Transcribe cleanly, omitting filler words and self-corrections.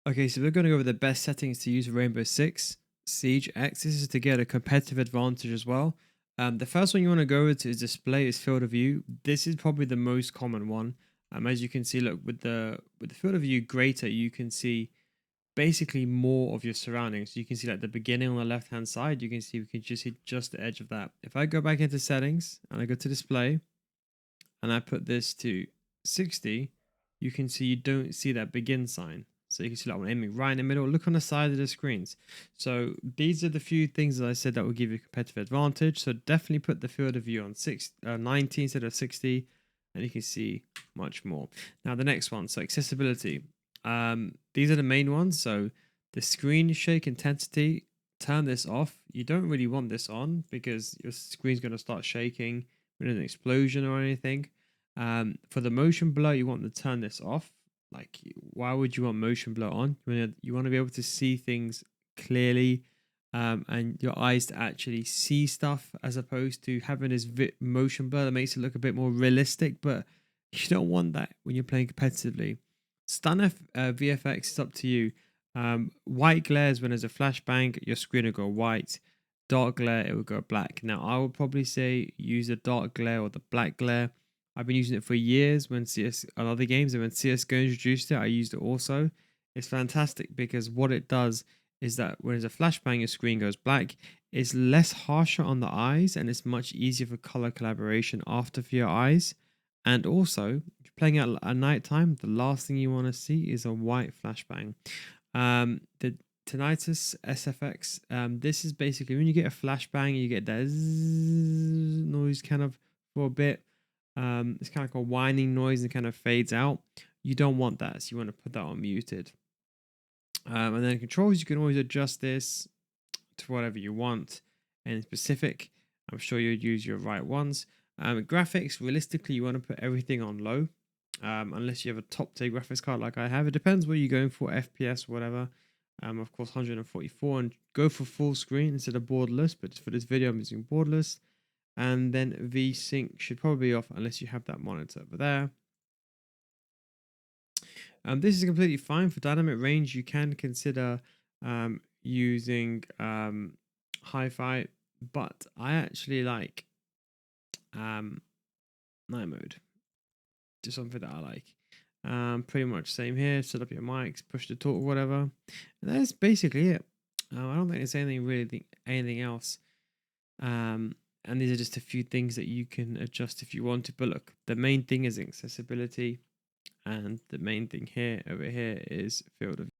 Okay, so we're going to go over the best settings to use Rainbow Six Siege X. This is to get a competitive advantage as well. The first one you want to go to is display is field of view. This is probably the most common one. As you can see, look with the field of view greater, you can see basically more of your surroundings. You can see like the beginning on the left hand side. You can see we can just see just the edge of that. If I go back into settings and I go to display and I put this to 60, you can see you don't see that begin sign. So you can see like I'm aiming right in the middle. Look on the side of the screens. So these are the few things that I said that will give you a competitive advantage. So definitely put the field of view on 90 instead of 60, and you can see much more. Now the next one, so accessibility. These are the main ones. So the screen shake intensity, turn this off. You don't really want this on because your screen's going to start shaking with an explosion or anything. For the motion blur, you want to turn this off. Like, why would you want motion blur on? You want to be able to see things clearly, and your eyes to actually see stuff, as opposed to having this motion blur that makes it look a bit more realistic. But you don't want that when you're playing competitively. VFX is up to you. White glares when there's a flashbang, your screen will go white. Dark glare, it will go black. Now, I would probably say use the dark glare or the black glare. I've been using it for years when CS on other games, and when CS:GO introduced it, I used it also. It's fantastic because what it does is that when there's a flashbang, your screen goes black. It's less harsher on the eyes, and it's much easier for color collaboration after for your eyes. And also, if you're playing at night time, the last thing you want to see is a white flashbang. The tinnitus SFX. This is basically when you get a flashbang, you get that noise kind of for a bit. It's kind of like a whining noise and kind of fades out. You don't want that, so you want to put that on muted. And then controls, you can always adjust this to whatever you want. And specific, I'm sure you'd use your right ones. Graphics, realistically, you want to put everything on low, unless you have a top tier graphics card like I have. It depends what you're going for, FPS, whatever. Of course, 144, and go for full screen instead of borderless. But for this video, I'm using borderless. And then VSync should probably be off unless you have that monitor over there. This is completely fine for dynamic range. You can consider using hi-fi, but I actually like night mode. Just something that I like. Pretty much same here. Set up your mics, push the talk, whatever. And that's basically it. I don't think there's anything else. And these are just a few things that you can adjust if you want to. But look, the main thing is accessibility, and the main thing here over here is field of